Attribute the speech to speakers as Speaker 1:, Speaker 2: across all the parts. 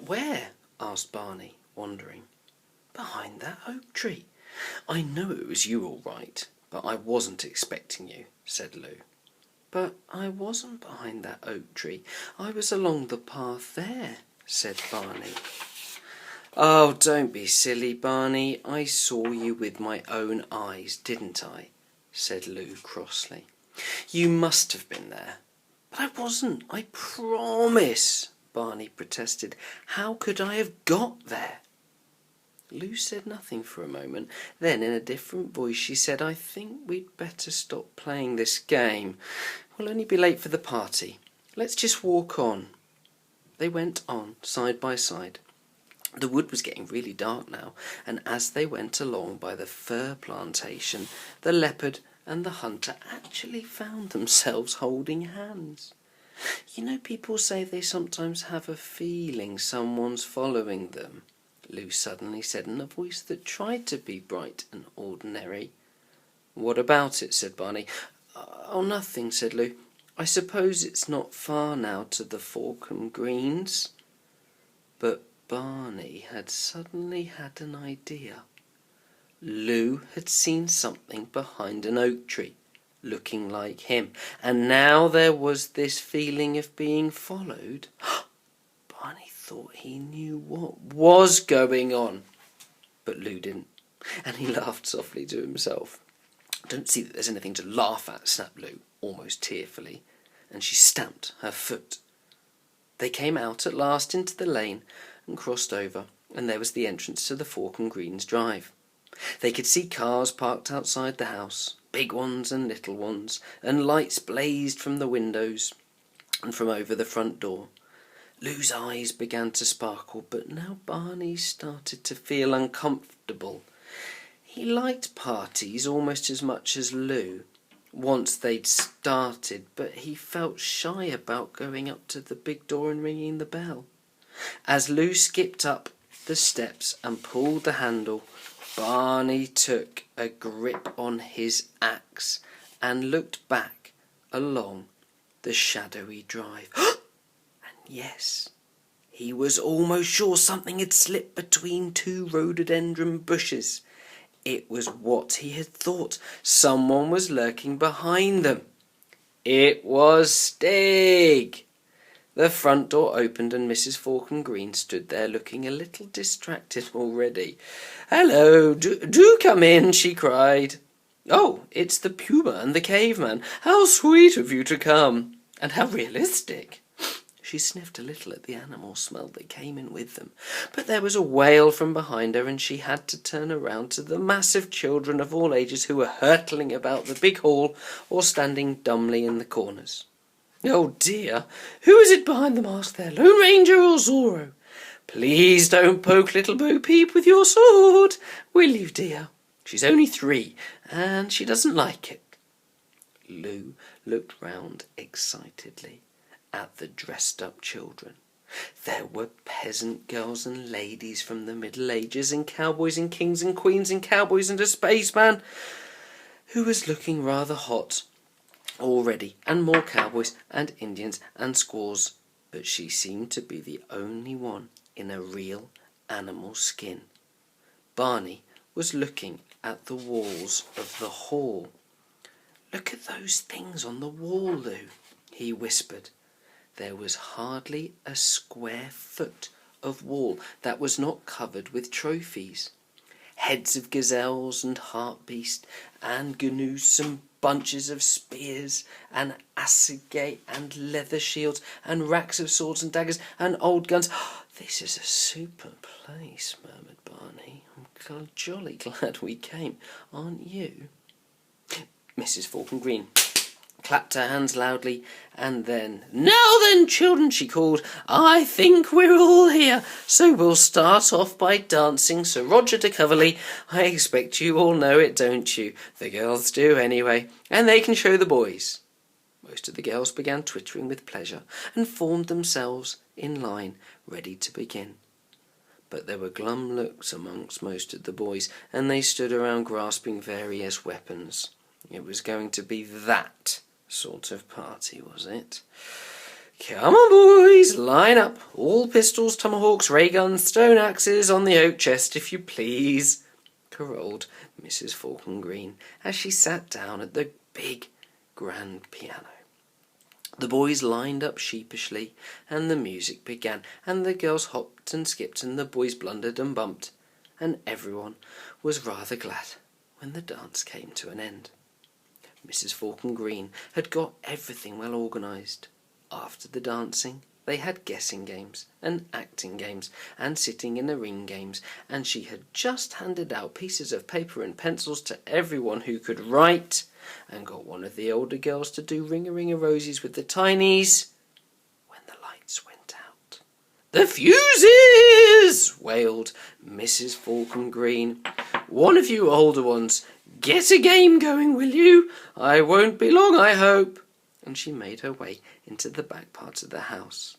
Speaker 1: where?" asked Barney, wondering. "Behind that oak tree. I know it was you all right, but I wasn't expecting you," said Lou. "But I wasn't behind that oak tree. I was along the path there," said Barney. "Oh, don't be silly, Barney. I saw you with my own eyes, didn't I?" said Lou crossly. "You must have been there." "But I wasn't, I promise," Barney protested. "How could I have got there?" Lou said nothing for a moment. Then, in a different voice, she said, "I think we'd better stop playing this game. We'll only be late for the party. Let's just walk on." They went on, side by side. The wood was getting really dark now, and as they went along by the fir plantation, the leopard and the hunter actually found themselves holding hands. "You know, people say they sometimes have a feeling someone's following them," Lou suddenly said in a voice that tried to be bright and ordinary. "What about it?" said Barney. "Oh, nothing," said Lou. "I suppose it's not far now to the Forkham Greens." But Barney had suddenly had an idea. Lou had seen something behind an oak tree, looking like him, and now there was this feeling of being followed. Barney thought he knew what was going on, but Lou didn't, and he laughed softly to himself. "Don't see that there's anything to laugh at," snapped Lou, almost tearfully, and she stamped her foot. They came out at last into the lane and crossed over, and there was the entrance to the Forkham Greens drive. They could see cars parked outside the house, big ones and little ones, and lights blazed from the windows and from over the front door. Lou's eyes began to sparkle, but now Barney started to feel uncomfortable. He liked parties almost as much as Lou, once they'd started, but he felt shy about going up to the big door and ringing the bell. As Lou skipped up the steps and pulled the handle, Barney took a grip on his axe and looked back along the shadowy drive. And yes, he was almost sure something had slipped between two rhododendron bushes. It was what he had thought. Someone was lurking behind them. It was Stig. The front door opened and Mrs. Forkham Green stood there looking a little distracted already. "Hello, do come in," she cried. "Oh, it's the puma and the caveman. How sweet of you to come. And how realistic." She sniffed a little at the animal smell that came in with them, but there was a wail from behind her and she had to turn around to the massive children of all ages who were hurtling about the big hall or standing dumbly in the corners. "Oh dear, who is it behind the mask there, Lone Ranger or Zorro? Please don't poke little Bo Peep with your sword, will you, dear? She's only 3 and she doesn't like it." Lou looked round excitedly at the dressed-up children. There were peasant girls and ladies from the Middle Ages, and cowboys and kings and queens and cowboys and a spaceman who was looking rather hot already, and more cowboys and Indians and squaws, but she seemed to be the only one in a real animal skin. Barney was looking at the walls of the hall. "Look at those things on the wall, Lou," he whispered. There was hardly a square foot of wall that was not covered with trophies. Heads of gazelles and hartebeest and gnoos and bunches of spears and assegai and leather shields and racks of swords and daggers and old guns. "This is a super place," murmured Barney. "I'm jolly glad we came, aren't you?" Mrs. Forkham Green clapped her hands loudly, and then, "Now then, children," she called, "I think we're all here, so we'll start off by dancing Sir Roger de Coverley. I expect you all know it, don't you? The girls do, anyway, and they can show the boys." Most of the girls began twittering with pleasure and formed themselves in line, ready to begin. But there were glum looks amongst most of the boys, and they stood around grasping various weapons. It was going to be that sort of party, was it? Come on, boys, line up. All pistols, tomahawks, ray guns, stone axes on the oak chest, if you please, caroled Mrs. Falcon Green as she sat down at the big grand piano. The boys lined up sheepishly, and the music began, and the girls hopped and skipped, and the boys blundered and bumped, and everyone was rather glad when the dance came to an end. Mrs. Falcon Green had got everything well organised. After the dancing, they had guessing games and acting games and sitting in a ring games, and she had just handed out pieces of paper and pencils to everyone who could write, and got one of the older girls to do ring-a-ring-a-rosies with the tinies, when the lights went out. "The fuses!" wailed Mrs. Falcon Green. "One of you older ones, get a game going, will you? I won't be long, I hope." And she made her way into the back part of the house.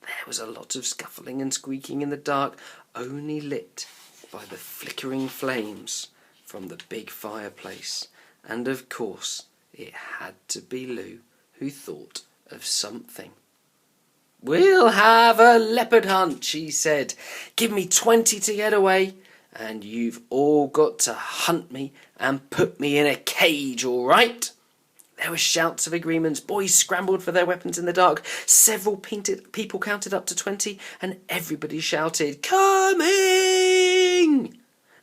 Speaker 1: There was a lot of scuffling and squeaking in the dark, only lit by the flickering flames from the big fireplace. And of course it had to be Lou who thought of something. "We'll have a leopard hunt," she said. "Give me 20 to get away, and you've all got to hunt me and put me in a cage, all right?" There were shouts of agreements. Boys scrambled for their weapons in the dark. Several people counted up to 20, and everybody shouted, "Coming!"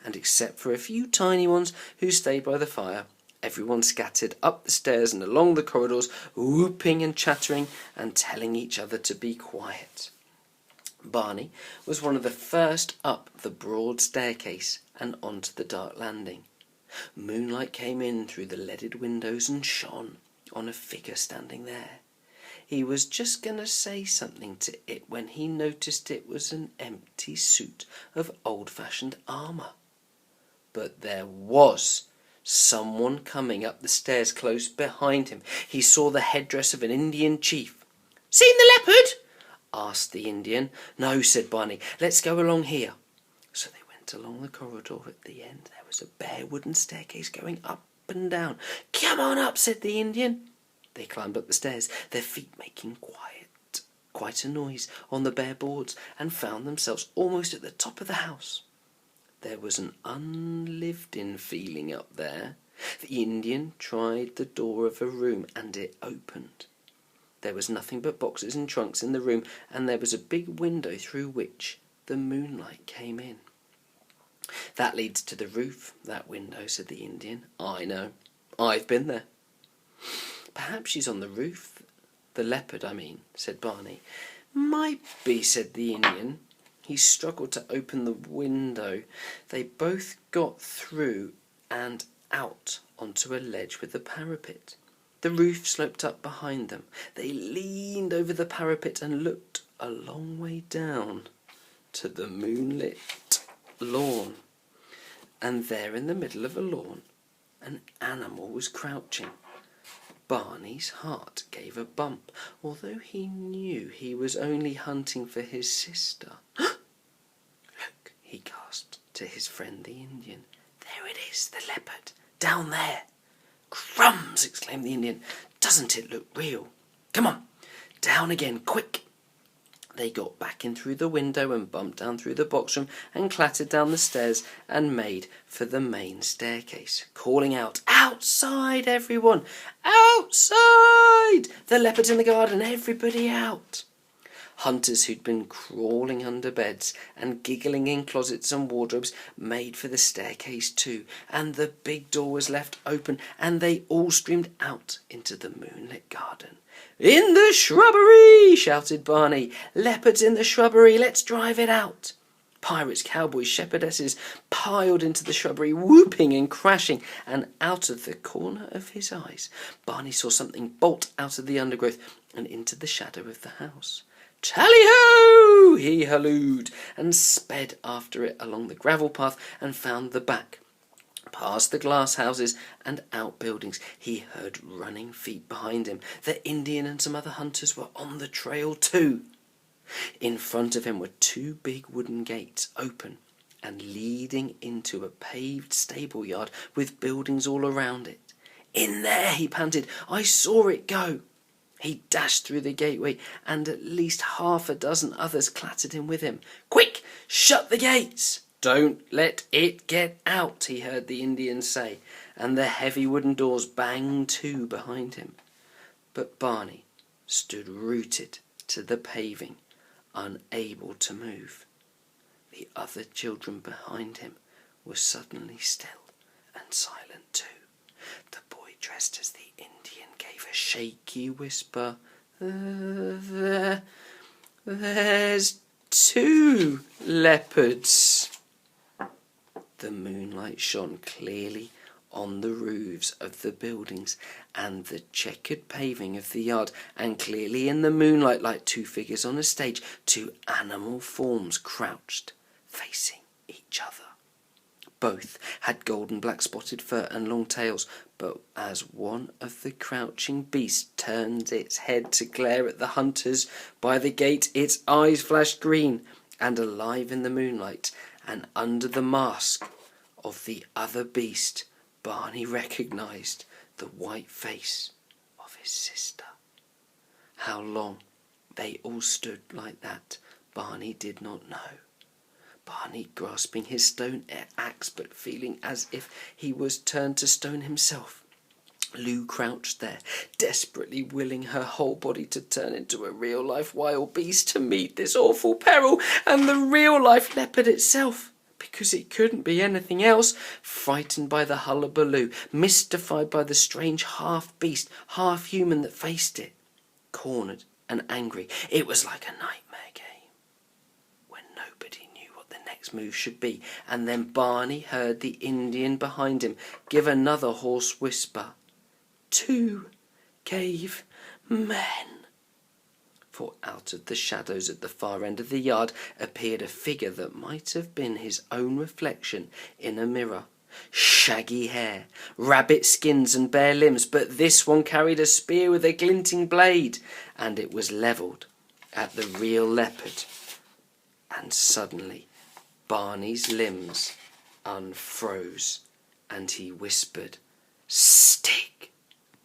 Speaker 1: And except for a few tiny ones who stayed by the fire, everyone scattered up the stairs and along the corridors, whooping and chattering and telling each other to be quiet. Barney was one of the first up the broad staircase and onto the dark landing. Moonlight came in through the leaded windows and shone on a figure standing there. He was just going to say something to it when he noticed it was an empty suit of old-fashioned armour. But there was someone coming up the stairs close behind him. He saw the headdress of an Indian chief. "Seen the leopard?" asked the Indian. "No," said Barney. "Let's go along here." So they went along the corridor. At the end there was a bare wooden staircase going up and down. "Come on up," said the Indian. They climbed up the stairs, their feet making quite a noise on the bare boards, and found themselves almost at the top of the house. There was an unlived-in feeling up there. The Indian tried the door of a room, and it opened. There was nothing but boxes and trunks in the room, and there was a big window through which the moonlight came in. "That leads to the roof, that window," said the Indian. "I know. I've been there." "Perhaps she's on the roof. The leopard, I mean," said Barney. "Might be," said the Indian. He struggled to open the window. They both got through and out onto a ledge with a parapet. The roof sloped up behind them. They leaned over the parapet and looked a long way down to the moonlit lawn. And there in the middle of a lawn, an animal was crouching. Barney's heart gave a bump, although he knew he was only hunting for his sister. "Look," he gasped to his friend the Indian. "There it is, the leopard, down there." "Crumbs!" exclaimed the Indian. "Doesn't it look real? Come on, down again, quick!" They got back in through the window and bumped down through the box room and clattered down the stairs and made for the main staircase, calling out, "Outside, everyone! Outside! The leopard's in the garden, everybody out!" Hunters who'd been crawling under beds and giggling in closets and wardrobes made for the staircase too, and the big door was left open, and they all streamed out into the moonlit garden. "In the shrubbery!" shouted Barney. "Leopards in the shrubbery! Let's drive it out!" Pirates, cowboys, shepherdesses piled into the shrubbery, whooping and crashing, and out of the corner of his eyes Barney saw something bolt out of the undergrowth and into the shadow of the house. "Tally-ho!" he hallooed, and sped after it along the gravel path and found the back. Past the glass houses and outbuildings, he heard running feet behind him. The Indian and some other hunters were on the trail too. In front of him were two big wooden gates, open and leading into a paved stable yard with buildings all around it. "In there," he panted. "I saw it go." He dashed through the gateway, and at least half a dozen others clattered in with him. "Quick! Shut the gates! Don't let it get out," he heard the Indian say, and the heavy wooden doors banged to behind him. But Barney stood rooted to the paving, unable to move. The other children behind him were suddenly still and silent too. The boy dressed as the Indian gave a shaky whisper. There's 2 leopards." The moonlight shone clearly on the roofs of the buildings and the checkered paving of the yard, and clearly in the moonlight, like 2 figures on a stage, 2 animal forms crouched, facing each other. Both had golden black spotted fur and long tails, but as one of the crouching beasts turned its head to glare at the hunters by the gate, its eyes flashed green, and alive in the moonlight, and under the mask of the other beast, Barney recognised the white face of his sister. How long they all stood like that, Barney did not know. Barney grasping his stone axe, but feeling as if he was turned to stone himself. Lou crouched there, desperately willing her whole body to turn into a real-life wild beast to meet this awful peril, and the real-life leopard itself, because it couldn't be anything else, frightened by the hullabaloo, mystified by the strange half-beast, half-human that faced it, cornered and angry. It was like a nightmare game, when nobody knew what the next move should be, and then Barney heard the Indian behind him give another hoarse whisper. 2 cave men. For out of the shadows at the far end of the yard appeared a figure that might have been his own reflection in a mirror. Shaggy hair, rabbit skins and bare limbs, but this one carried a spear with a glinting blade, and it was levelled at the real leopard. And suddenly Barney's limbs unfroze, and he whispered, "Stig!"